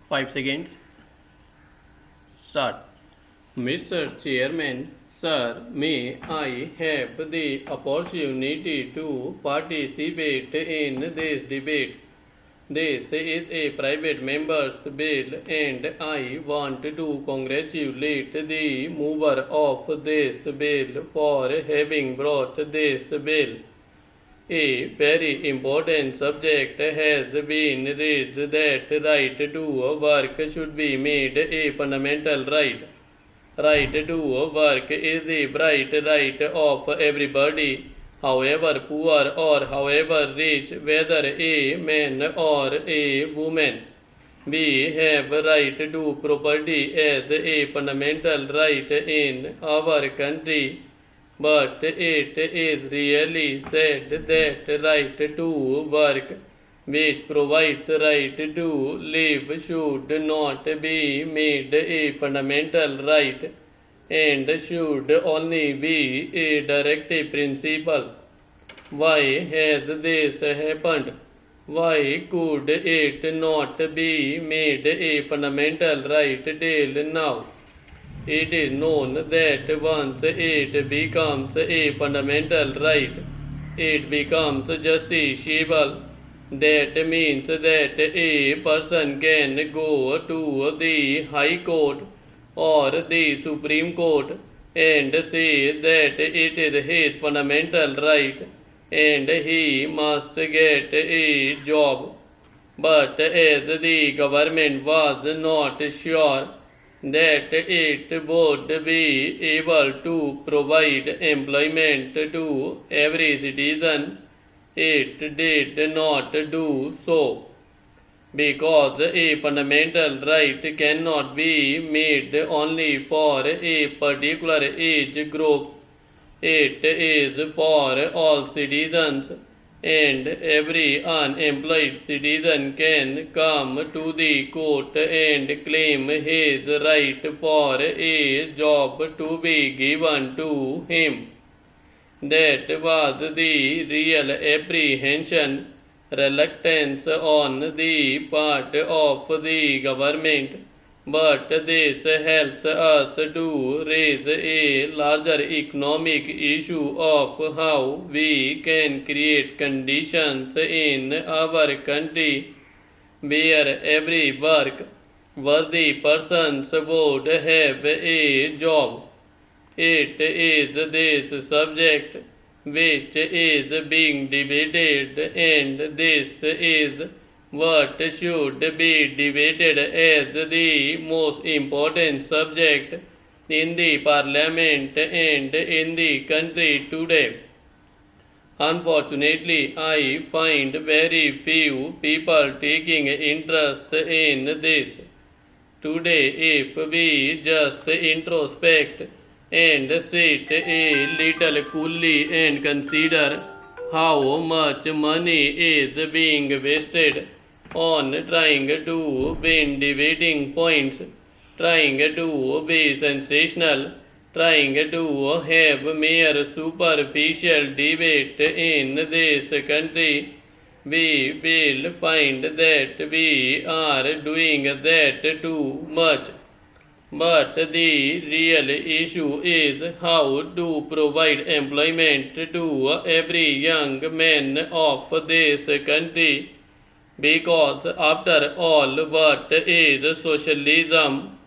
5 seconds. Start. Mr. Chairman, sir, may I have the opportunity to participate in this debate? This is a private member's bill, and I want to congratulate the mover of this bill for having brought this bill. A very important subject has been raised that right to work should be made a fundamental right. Right to work is the bright right of everybody, however poor or however rich, whether a man or a woman. We have right to property as a fundamental right in our country, but it is really said that right to work, which provides right to live, should not be made a fundamental right and should only be a directive principle. Why has this happened? Why could it not be made a fundamental right till now? It is known that once it becomes a fundamental right, it becomes justiciable. That means that a person can go to the High Court or the Supreme Court and say that it is his fundamental right and he must get a job. But as the government was not sure that it would be able to provide employment to every citizen, it did not do so. Because a fundamental right cannot be made only for a particular age group, it is for all citizens, and every unemployed citizen can come to the court and claim his right for a job to be given to him. That was the real apprehension, reluctance on the part of the government, but this helps us to raise a larger economic issue of how we can create conditions in our country where every worthy persons would have a job. It is this subject which is being debated, and this is what should be debated as the most important subject in the parliament and in the country today. Unfortunately, I find very few people taking interest in this. Today, if we just introspect and sit a little coolly and consider how much money is being wasted on trying to win debating points, trying to be sensational, trying to have mere superficial debate in this country, we will find that we are doing that too much. But the real issue is how to provide employment to every young man of this country. Because after all, what is socialism?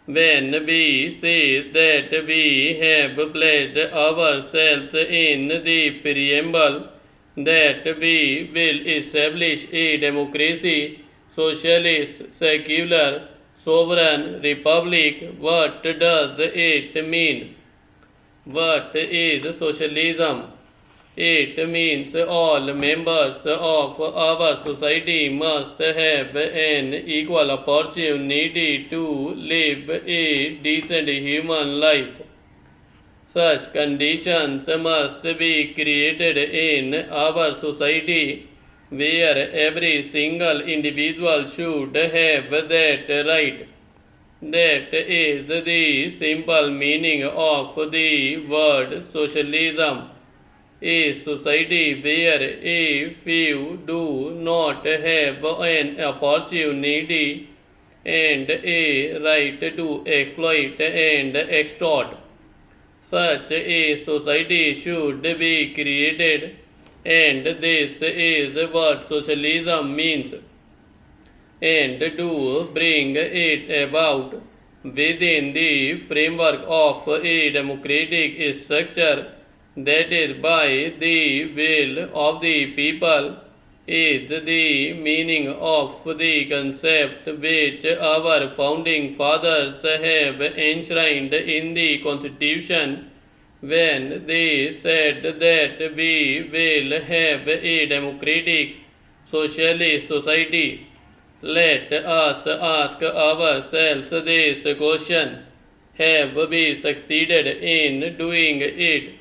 When we say that we have pledged ourselves in the preamble that we will establish a democracy, socialist, secular, sovereign republic, what does it mean? What is socialism? It means all members of our society must have an equal opportunity to live a decent human life. Such conditions must be created in our society where every single individual should have that right. That is the simple meaning of the word socialism. A society where a few do not have an opportunity and a right to exploit and extort. Such a society should be created, and this is what socialism means. And to bring it about within the framework of a democratic structure, that is by the will of the people, is the meaning of the concept which our founding fathers have enshrined in the Constitution when they said that we will have a democratic socialist society. Let us ask ourselves this question: have we succeeded in doing it?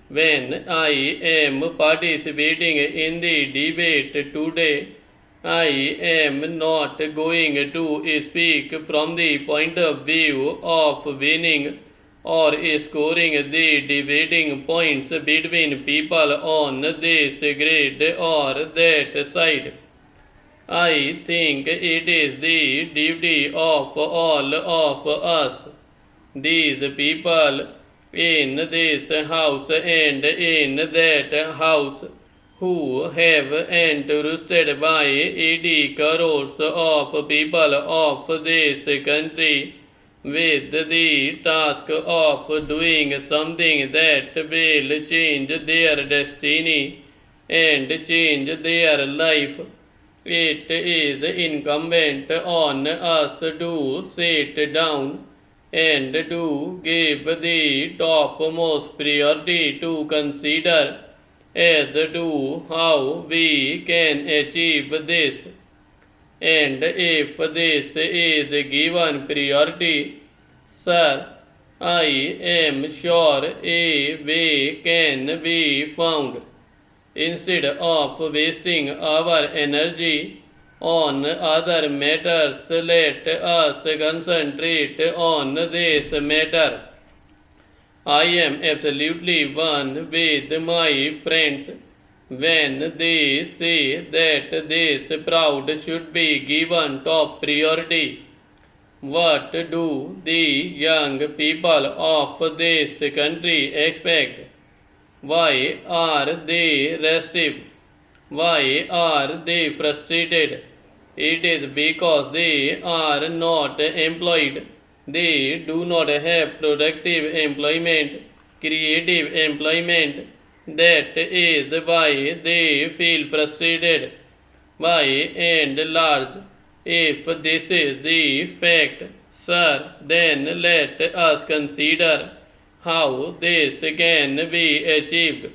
When I am participating in the debate today, I am not going to speak from the point of view of winning or scoring the debating points between people on this grid or that side. I think it is the duty of all of us, these people in this house and in that house, who have entrusted by 80 crores of people of this country with the task of doing something that will change their destiny and change their life. It is incumbent on us to sit down and to give the topmost priority to consider as to how we can achieve this. And if this is given priority, sir, I am sure a way can be found. Instead of wasting our energy on other matters, let us concentrate on this matter. I am absolutely one with my friends when they say that this proud should be given top priority. What do the young people of this country expect? Why are they restive? Why are they frustrated? It is because they are not employed. They do not have productive employment, creative employment. That is why they feel frustrated. By and large, if this is the fact, sir, then let us consider how this can be achieved.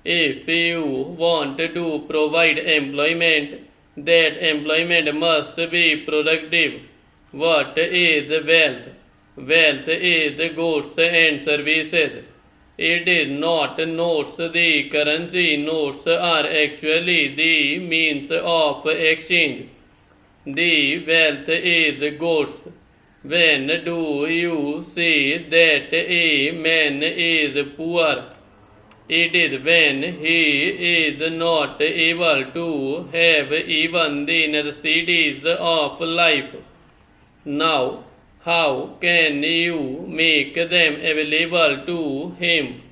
If you want to provide employment, that employment must be productive. What is wealth? Wealth is goods and services. It is not notes. The currency notes are actually the means of exchange. The wealth is goods. When do you say that a man is poor? It is when he is not able to have even the necessities of life. Now, how can you make them available to him?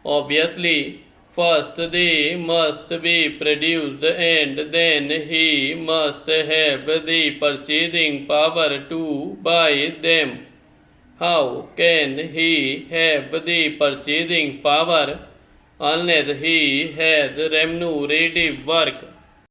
Obviously, first they must be produced and then he must have the purchasing power to buy them. How can he have the purchasing power unless he has remunerative work?